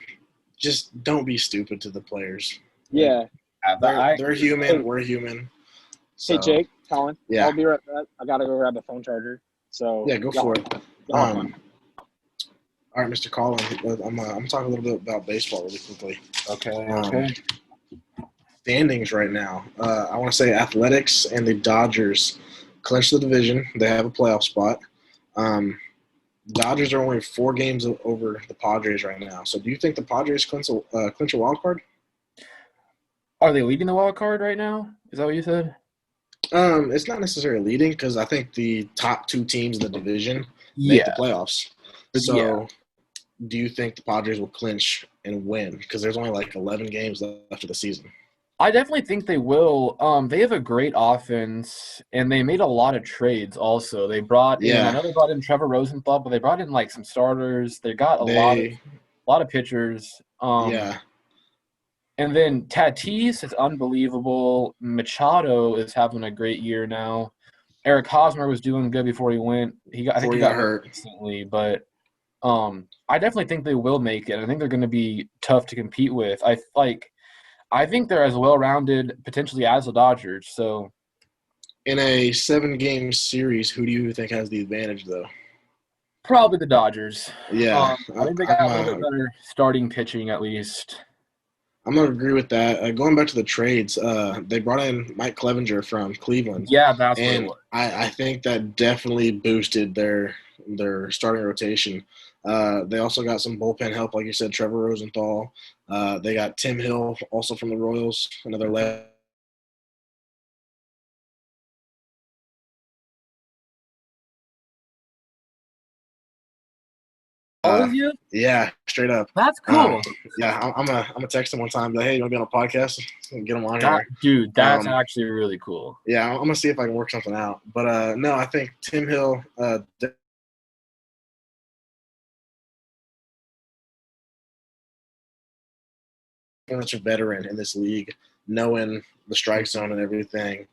just don't be stupid to the players. Yeah. They're human. We're human. So. Hey, Jake, Colin. Yeah. I'll be right back. I got to go grab the phone charger. So yeah, go for it. All right, Mr. Collin, I'm talking a little bit about baseball really quickly. Okay. Standings right now. I want to say Athletics and the Dodgers clinched the division. They have a playoff spot. Dodgers are only 4 games over the Padres right now. So do you think the Padres clinch a wild card? Are they leading the wild card right now? Is that what you said? It's not necessarily leading because I think the top 2 teams in the division make the playoffs. So do you think the Padres will clinch and win? Because there's only like 11 games left of the season. I definitely think they will. They have a great offense, and they made a lot of trades also. They brought in, I know they brought in Trevor Rosenthal, but they brought in like some starters. They got a lot of pitchers. And then Tatis is unbelievable. Machado is having a great year now. Eric Hosmer was doing good before he went. I think he got hurt recently, but I definitely think they will make it. I think they're going to be tough to compete with. I think they're as well-rounded potentially as the Dodgers. So, in a 7-game series, who do you think has the advantage, though? Probably the Dodgers. Yeah, I think they got a little bit better starting pitching at least. I'm going to agree with that. Going back to the trades, they brought in Mike Clevenger from Cleveland. Yeah, that's what it was. I think that definitely boosted their starting rotation. They also got some bullpen help, like you said, Trevor Rosenthal. They got Tim Hill, also from the Royals, another left. Yeah, straight up. That's cool. I'm gonna text him one time. Like, hey, you want to be on a podcast? And get him on here. Dude, that's actually really cool. Yeah, I'm gonna see if I can work something out. But no, I think Tim Hill much a veteran in this league, knowing the strike zone and everything.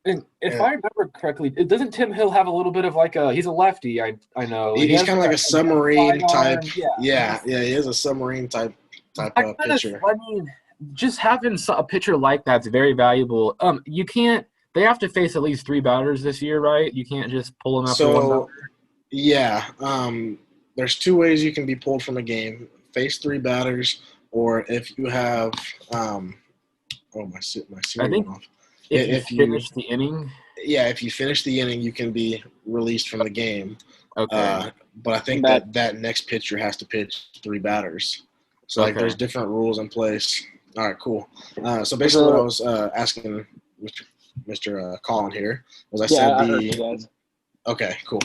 And if I remember correctly, doesn't Tim Hill have a little bit of like he's a lefty, I know. He's kind of like a submarine type. Yeah, he is a submarine type pitcher. I mean, just having a pitcher like that's very valuable. They have to face at least 3 batters this year, right? You can't just pull them after one batter. Yeah. There's 2 ways you can be pulled from a game: face 3 batters, or if you have my cereal went off. If you finish the inning. Yeah, if you finish the inning, you can be released from the game. Okay. But I think that next pitcher has to pitch 3 batters. So there's different rules in place. All right, cool. So basically, what I was asking Mr. Colin here was I heard you guys. Okay, cool.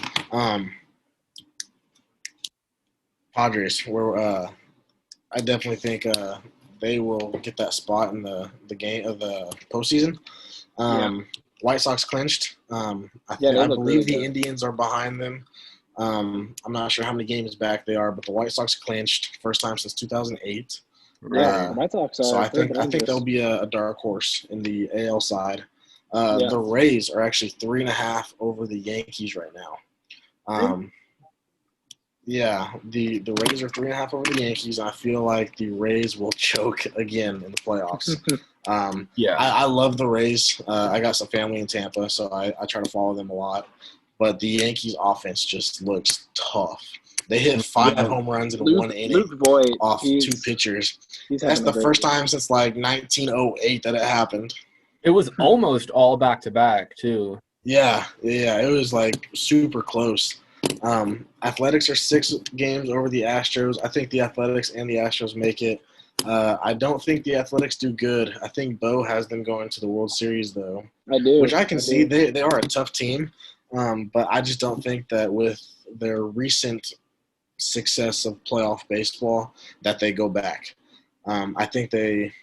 Padres, where I definitely think they will get that spot in the game of the postseason. White Sox clinched. I believe the Indians are behind them. I'm not sure how many games back they are, but the White Sox clinched first time since 2008. White Sox are. So I think they'll be a dark horse in the AL side. The Rays are actually 3.5 over the Yankees right now. The Rays are 3.5 over the Yankees. I feel like the Rays will choke again in the playoffs. I love the Rays. I got some family in Tampa, so I try to follow them a lot. But the Yankees' offense just looks tough. They hit 5 home runs in one inning off 2 pitchers. That's the first time since like 1908 that it happened. It was almost all back-to-back, too. Yeah, it was like super close. Athletics are 6 games over the Astros. I think the Athletics and the Astros make it. I don't think the Athletics do good. I think Bo has them going to the World Series, though. I do. Which I can see. They are a tough team. But I just don't think that with their recent success of playoff baseball that they go back. I think they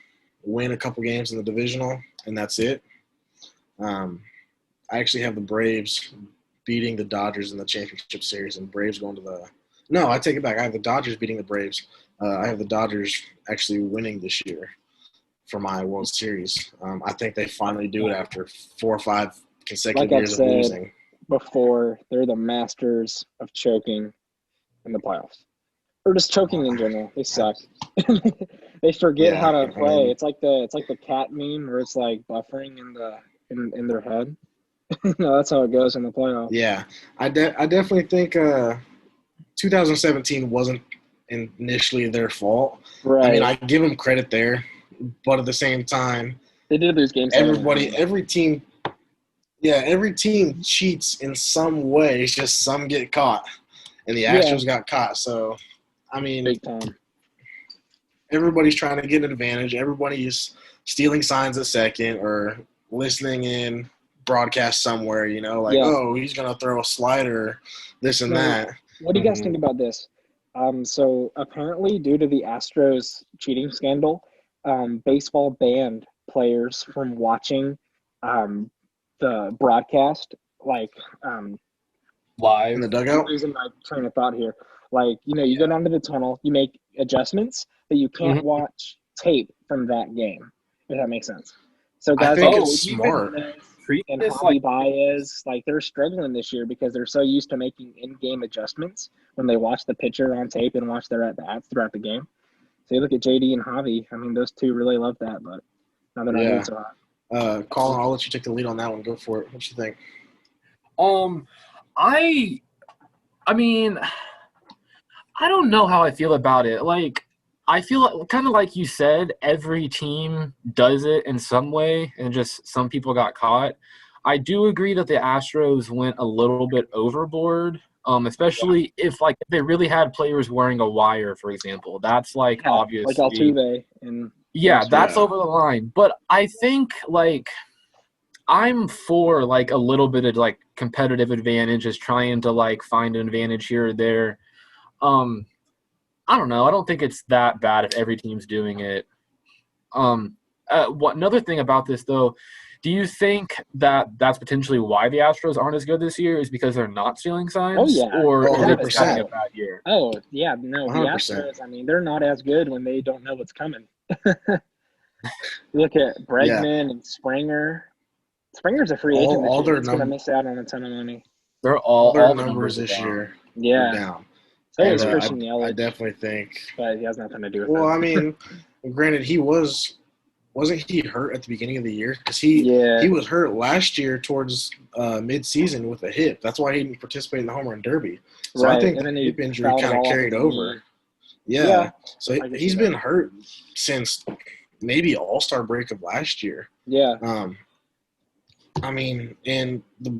win a couple games in the divisional, and that's it. I actually have the Braves beating the Dodgers in the championship series, and Braves going to the – no, I take it back. I have the Dodgers beating the Braves. I have the Dodgers actually winning this year for my World Series. I think they finally do it after 4 or 5 consecutive years of losing. Before, they're the masters of choking in the playoffs, or just choking in general. They suck. They forget how to play. It's like the cat meme where it's like buffering in their head. That's how it goes in the playoffs. Yeah, I definitely think 2017 wasn't initially their fault. Right. I mean, I give them credit there, but at the same time, they did lose games. Every team cheats in some way. It's just some get caught, and the Astros got caught. So, I mean, big time. Everybody's trying to get an advantage. Everybody's stealing signs at second or listening in broadcast somewhere. He's gonna throw a slider, this and that. What do you guys think about this? So apparently, due to the Astros cheating scandal, baseball banned players from watching the broadcast, live in the dugout. I'm losing my train of thought here. You go down to the tunnel, you make adjustments, but you can't watch tape from that game. If that makes sense. So guys, I think it's smart. And Javi Baez, they're struggling this year because they're so used to making in-game adjustments when they watch the pitcher on tape and watch their at-bats throughout the game. So you look at JD and Javi. I mean, those two really love that, but now they're not doing so hot. Colin, I'll let you take the lead on that one. Go for it. What you think? I mean, I don't know how I feel about it. I feel kind of like you said, every team does it in some way, and just some people got caught. I do agree that the Astros went a little bit overboard, especially if they really had players wearing a wire, for example. That's obviously like Altuve and that's over the line. But I think I'm for a little bit of competitive advantages, trying to find an advantage here or there. I don't know. I don't think it's that bad if every team's doing it. Another thing about this though Do you think that that's potentially why the Astros aren't as good this year is because they're not stealing signs? Oh, yeah. Or is it 100%. having a bad year? Oh, yeah. No, the 100%. Astros, I mean, they're not as good when they don't know what's coming. Look at Bregman and Springer. Springer's a free agent this year. He's going to miss out on a ton of money. They're all their the numbers this year are down. So is Christian Yelich. I definitely think. But he has nothing to do with it. Well, I mean, granted, wasn't he hurt at the beginning of the year? Because he was hurt last year towards mid-season with a hip. That's why he didn't participate in the home run derby. So I think the hip injury kind of carried over. Yeah. So he's been hurt since maybe All-Star break of last year. Yeah. I mean, and the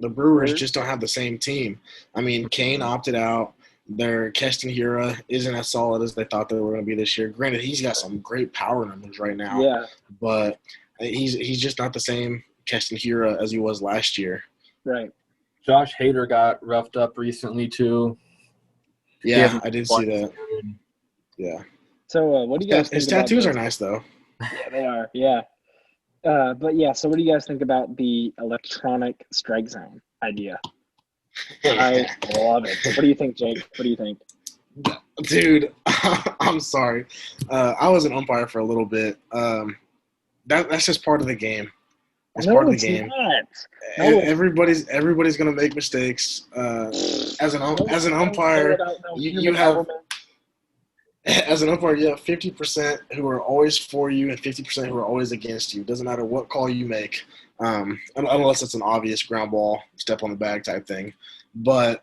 Brewers just don't have the same team. I mean, Kane opted out. Their Keston Hiura isn't as solid as they thought they were going to be this year. Granted, he's got some great power numbers right now. Yeah. But he's just not the same Keston Hiura as he was last year. Right. Josh Hader got roughed up recently too. Yeah, I did see that. Yeah. So what do you guys think his tattoos are nice though. Yeah, they are. Yeah. But yeah, so what do you guys think about the electronic strike zone idea? I love it. What do you think, Jake? What do you think? Dude, I'm sorry. I was an umpire for a little bit. That's just part of the game. It's part of the game. No. Everybody's gonna make mistakes. As an umpire, you have. As an umpire, you have 50% who are always for you and 50% who are always against you. Doesn't matter what call you make, unless it's an obvious ground ball, step on the bag type thing. But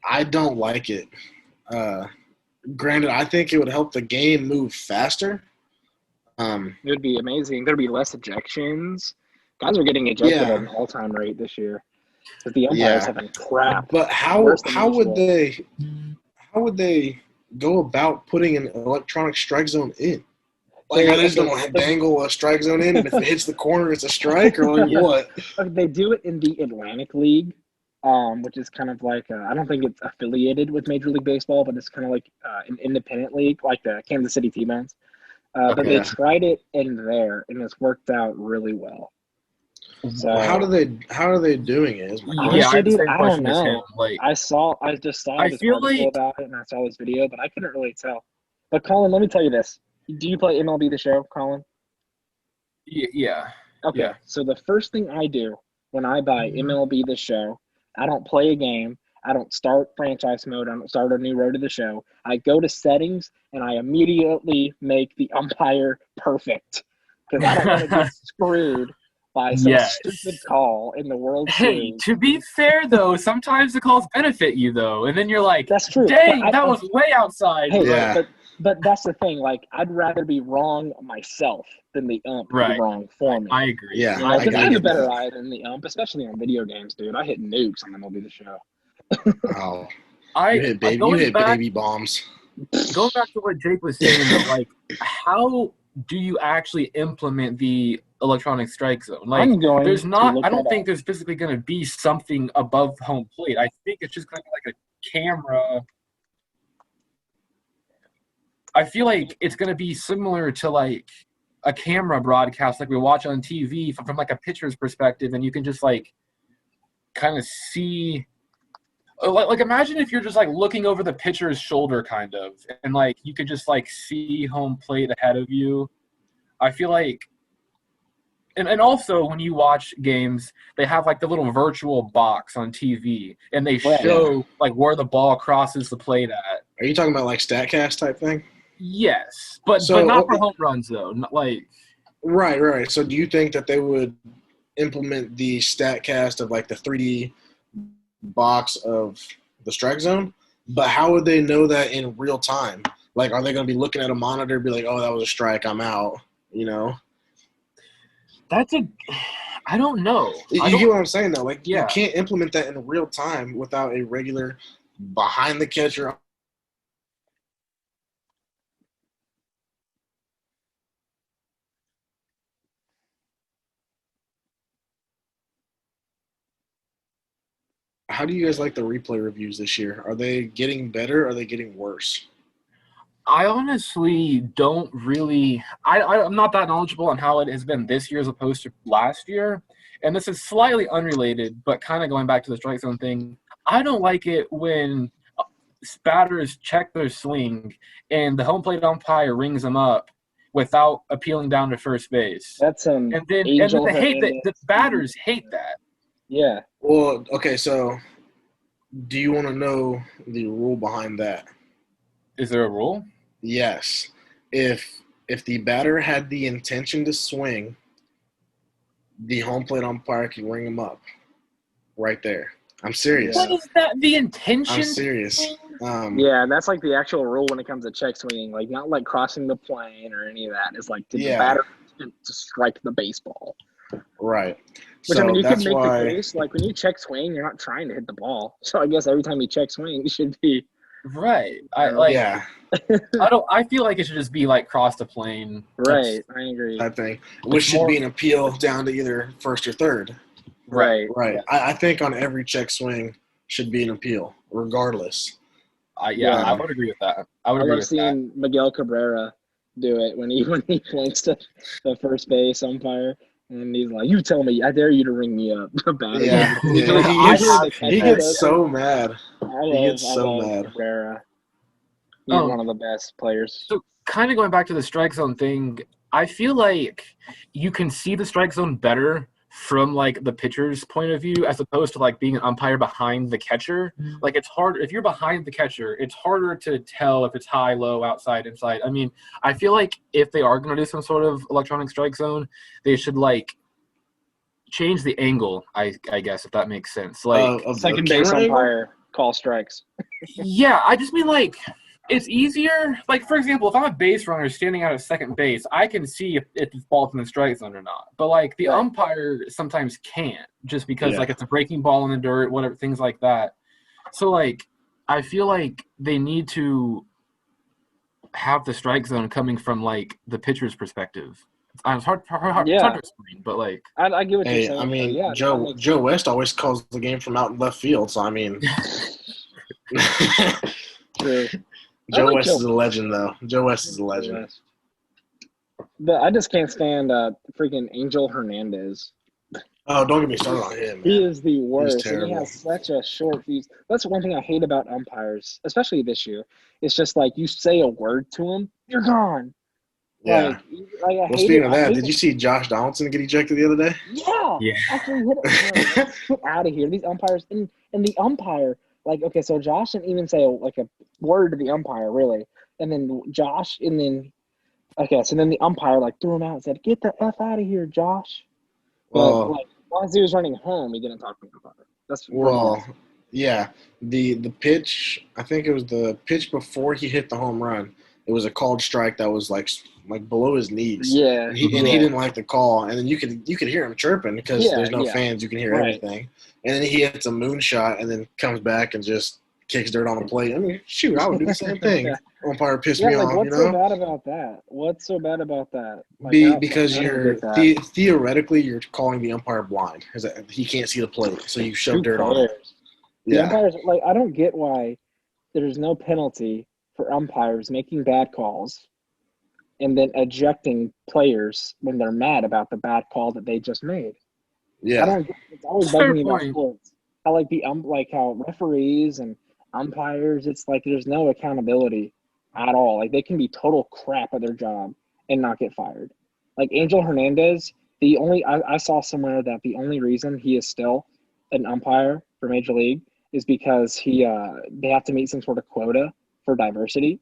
I don't like it. Granted, I think it would help the game move faster. It would be amazing. There'd be less ejections. Guys are getting ejected at an all-time rate this year. But the umpires have been crap. But how would they go about putting an electronic strike zone in? Like, are they just going to dangle a strike zone in, and if it hits the corner, it's a strike, or like what? They do it in the Atlantic League, which is kind of like I don't think it's affiliated with Major League Baseball, but it's kind of like an independent league, like the Kansas City T-Bones. But they tried it in there, and it's worked out really well. So how are they doing it? Honestly, dude, I don't know. I just saw this article about it, and I saw this video, but I couldn't really tell. But Colin, let me tell you this: do you play MLB The Show, Colin? Yeah. Okay. Yeah. So the first thing I do when I buy MLB The Show, I don't play a game. I don't start franchise mode. I don't start a new road to the show. I go to settings, and I immediately make the umpire perfect because I don't want to get screwed by some stupid call in the World Series. To be fair, though, sometimes the calls benefit you, though. And then you're like, that's true. Dang, that was way outside. Hey, but that's the thing. Like, I'd rather be wrong myself than the ump be wrong for me. I agree. Yeah. I have a better eye than the ump, especially on video games, dude. I hit nukes on MLB The Show. Oh. You hit baby bombs. Going back to what Jake was saying, though, like, how do you actually implement the electronic strike zone? Like, I don't think there's physically going to be something above home plate. I think it's just going to be like a camera. I feel like it's going to be similar to like a camera broadcast like we watch on TV from like a pitcher's perspective, and you can just like kind of see like imagine if you're just like looking over the pitcher's shoulder kind of, and like you could just like see home plate ahead of you. I feel like and also when you watch games, they have like the little virtual box on TV, and they show like where the ball crosses the plate at. Are you talking about like StatCast type thing? Yes, but not for home runs though. Not like right. So do you think that they would implement the StatCast of like the 3D box of the strike zone? But how would they know that in real time? Like, are they going to be looking at a monitor and be like, "Oh, that was a strike, I'm out"? You know? I don't know. You get what I'm saying though? Like, you can't implement that in real time without a regular behind the catcher. How do you guys like the replay reviews this year? Are they getting better or are they getting worse? I honestly don't really – I'm not that knowledgeable on how it has been this year as opposed to last year. And this is slightly unrelated, but kind of going back to the strike zone thing. I don't like it when batters check their swing and the home plate umpire rings them up without appealing down to first base. That's and then they hate that. The batters hate that. Yeah. Well, okay, so do you want to know the rule behind that? Is there a rule? Yes. If the batter had the intention to swing, the home plate umpire can ring him up right there. I'm serious. What is that? The intention? I'm serious. Yeah, that's like the actual rule when it comes to check swinging. Like, not like crossing the plane or any of that. It's like, did the batter to strike the baseball? Right. Which, I mean, you could make the case, like, when you check swing, you're not trying to hit the ball. So I guess every time you check swing, you should be. Right. I feel like it should just be, like, cross the plane. Right. I agree. I think. Which should be an appeal down to either first or third. Right. Right. I think on every check swing should be an appeal, regardless. I would agree with that. I love seeing Miguel Cabrera do it when he points to the first base umpire, and he's like, "You tell me, I dare you to ring me up." Yeah. He gets so mad. He gets so mad. Cabrera. He's one of the best players. So, kind of going back to the strike zone thing, I feel like you can see the strike zone better from like the pitcher's point of view as opposed to like being an umpire behind the catcher. Like, it's hard if you're behind the catcher, it's harder to tell if it's high, low, outside, inside. I mean, I feel like if they are going to do some sort of electronic strike zone, they should like change the angle, I guess, if that makes sense. Like second base umpire call strikes. Yeah, I just mean like it's easier. Like, for example, if I'm a base runner standing out at second base, I can see if the ball's in the strike zone or not. But, like, the umpire sometimes can't just because, like, it's a breaking ball in the dirt, whatever, things like that. So, like, I feel like they need to have the strike zone coming from, like, the pitcher's perspective. It's hard to explain, but, like. I get what you're saying. I mean, Joe West always calls the game from out in left field, so, I mean. True. Joe West is a legend, though. Joe West is a legend. But I just can't stand freaking Angel Hernandez. Oh, don't get me started on him. Man. He is the worst. And he has such a short fuse. That's one thing I hate about umpires, especially this year. It's just like you say a word to him, you're gone. Yeah. Well, speaking of that, did you see Josh Donaldson get ejected the other day? Yeah. Actually, get out of here. These umpires and the umpire. Like, okay, so Josh didn't even say, like, a word to the umpire, really. And then then the umpire, like, threw him out and said, "Get the F out of here, Josh." But, like, once he was running home, he didn't talk to the umpire. Yeah. The pitch, I think it was the pitch before he hit the home run. It was a called strike that was, like below his knees. Yeah. And he didn't like the call. And then you could hear him chirping because there's no fans. You can hear everything. And then he hits a moonshot and then comes back and just kicks dirt on the plate. I mean, shoot, I would do the same thing. Umpire pissed me off, what's so bad about that? What's so bad about that? Because you're theoretically you're calling the umpire blind. He can't see the plate, so you shove dirt on him. The umpires, I don't get why there's no penalty for umpires making bad calls and then ejecting players when they're mad about the bad call that they just made. Yeah, it's always bugging me about sports. I like how referees and umpires. It's like there's no accountability at all. Like, they can be total crap at their job and not get fired. Like Angel Hernandez, I saw somewhere that the only reason he is still an umpire for Major League is because they have to meet some sort of quota for diversity,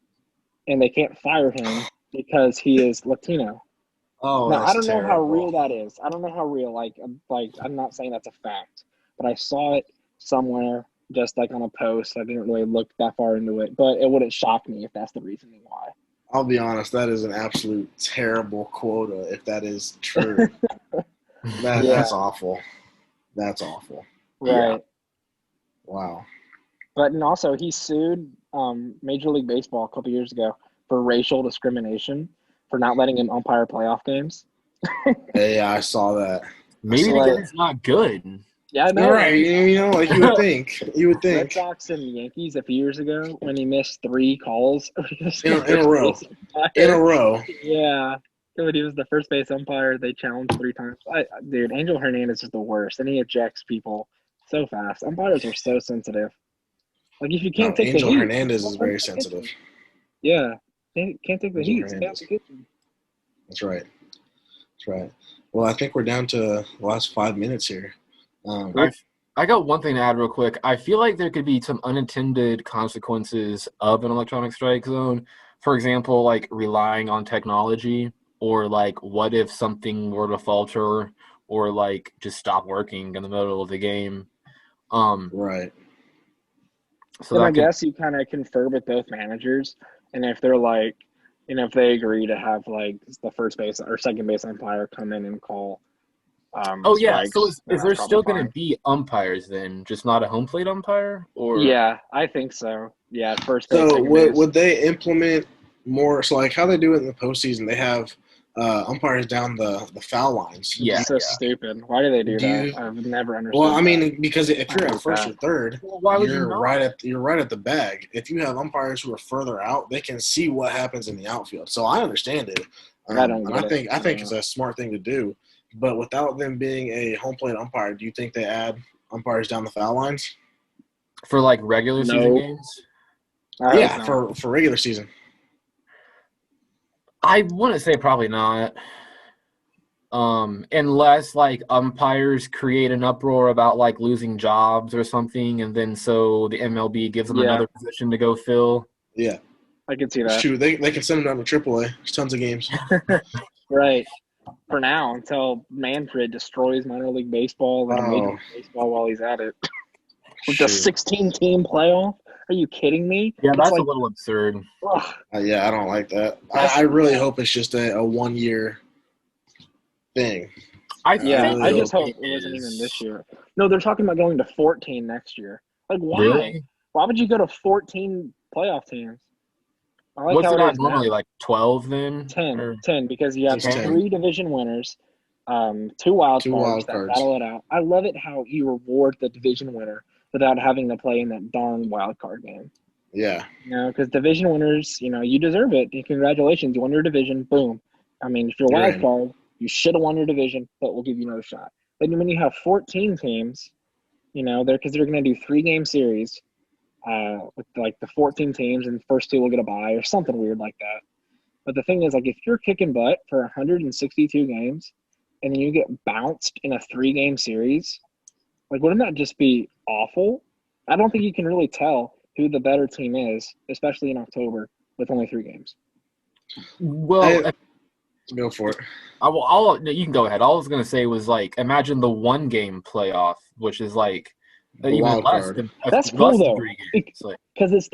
and they can't fire him because he is Latino. Oh, now, I don't know how real that is. I don't know how real. Like I'm not saying that's a fact, but I saw it somewhere, just like on a post. I didn't really look that far into it, but it wouldn't shock me if that's the reasoning why. I'll be honest, that is an absolute terrible quota if that is true. That's awful. That's awful. Right. Yeah. Wow. But also, he sued Major League Baseball a couple years ago for racial discrimination for not letting him umpire playoff games. Yeah, I saw that. Maybe the guy's not good. Yeah, I know. Right, you know, like you would think. Red Sox and Yankees a few years ago when he missed 3 calls in a row. In a row. Yeah. When he was the first base umpire, they challenged 3 times. Dude, Angel Hernandez is the worst, and he ejects people so fast. Umpires are so sensitive. Like, if you can't take Angel the heat. Hernandez is very sensitive. Yeah. Can't take the heat. Stay out the kitchen. That's right. Well, I think we're down to the last 5 minutes here. I got one thing to add real quick. I feel like there could be some unintended consequences of an electronic strike zone. For example, like relying on technology, or like what if something were to falter or like just stop working in the middle of the game. Right. So I guess you kind of confer with both managers, and if they're like, if they agree to have like the first base or second base umpire come in and call. Strikes, so is there still going to be umpires then, just not a home plate umpire? Or yeah, I think so. Yeah, first base. So would they implement more? So like how they do it in the postseason, they have umpires down the foul lines. Yeah, so stupid. Why do they do that? I've never understood. Well, I mean, because if you're at first or third, why would you're right at the bag. If you have umpires who are further out, they can see what happens in the outfield. So I understand it. I think it's a smart thing to do. But without them being a home plate umpire, do you think they add umpires down the foul lines for like regular season games? Yeah, for regular season. I want to say probably not. Unless like umpires create an uproar about like losing jobs or something, and then so the MLB gives them another position to go fill. Yeah, I can see that. Shoot, they can send them down to AAA. There's tons of games. Right. For now, until Manfred destroys minor league baseball and major league baseball while he's at it. With the 16-team playoff? Are you kidding me? Yeah, that's a little absurd. Yeah, I don't like that. I really hope it's just a 1-year thing. I just hope it wasn't even this year. No, they're talking about going to 14 next year. Like, why? Really? Why would you go to 14 playoff teams? What's it at normally, like 12 then? 10, because you have 3 division winners, 2 wild cards that battle it out. I love it how you reward the division winner without having to play in that darn wild card game. Yeah. Because division winners, you deserve it. Congratulations, you won your division, boom. I mean, if you're a wild card, you should have won your division, but we'll give you another shot. But when you have 14 teams, because they're going to do 3-game series, with like the 14 teams and the first 2 will get a bye or something weird like that. But the thing is, like, if you're kicking butt for 162 games and then you get bounced in a 3-game series, like, wouldn't that just be awful? I don't think you can really tell who the better team is, especially in October with only 3 games. Well, go for it. You can go ahead. All I was going to say was, like, imagine the 1-game playoff, which is like even less than that's cool though, 3 games. Because it's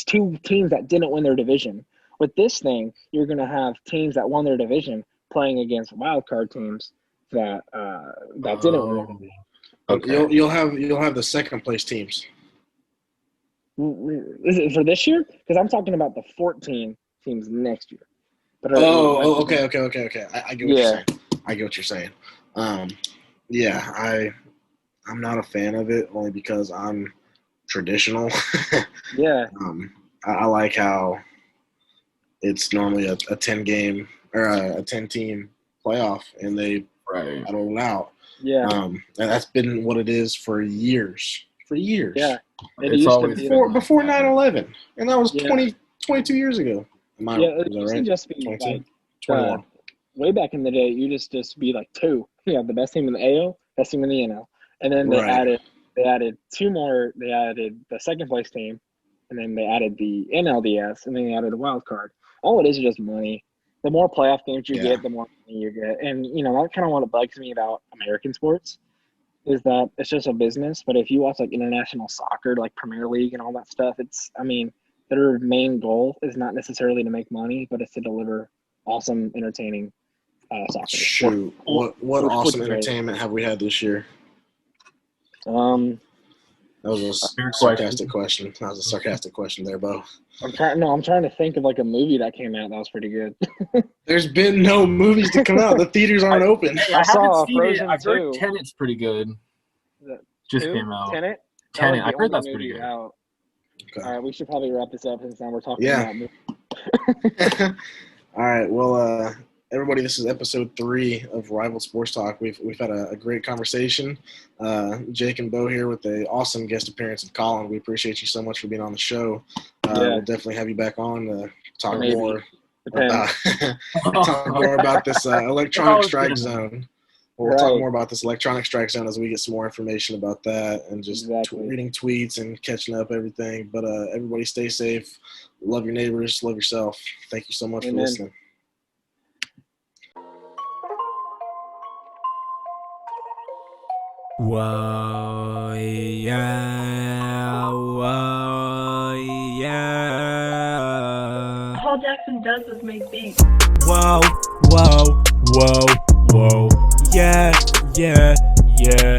2 teams that didn't win their division. With this thing, you're going to have teams that won their division playing against wild card teams that didn't win their division. Okay. You'll have the second place teams. Is it for this year? Because I'm talking about the 14 teams next year. But okay. I get what you're saying. I get what you're saying. I'm not a fan of it only because I'm traditional. Yeah. I like how it's normally a 10-game or a 10-team playoff, and they battle it out. Yeah. And that's been what it is for years. Yeah. It's always before 9/11, and that was 22 years ago. It used to just be 22? like 21. Way back in the day, you just be like 2. You have the best team in the AL, best team in the NL. And then they added 2 more. They added the second place team, and then they added the NLDS, and then they added a wild card. All it is just money. The more playoff games you get, the more money you get. And, that's kind of what bugs me about American sports is that it's just a business. But if you watch, like, international soccer, like Premier League and all that stuff, their main goal is not necessarily to make money, but it's to deliver awesome, entertaining soccer. Shoot. What awesome entertainment have we had this year? That was a sarcastic question. That was a sarcastic question there, Bo. I'm trying to think of like a movie that came out that was pretty good. There's been no movies to come out. The theaters aren't open. I saw Frozen. I've heard Tenet's pretty good. just came out. Tenet? Tenet. I heard that's pretty good. Out. Okay. All right, we should probably wrap this up since now we're talking about movies. All right, well, everybody, this is episode 3 of Rival Sports Talk. We've had a great conversation. Jake and Bo here with the awesome guest appearance of Colin. We appreciate you so much for being on the show. We'll definitely have you back on to talk more about this electronic strike zone. We'll talk more about this electronic strike zone as we get some more information about that and just reading tweets and catching up everything. But everybody stay safe. Love your neighbors. Love yourself. Thank you so much for listening. Whoa, yeah, whoa, yeah. All Jackson does is make beats. Whoa, whoa, whoa, whoa. Yeah, yeah, yeah.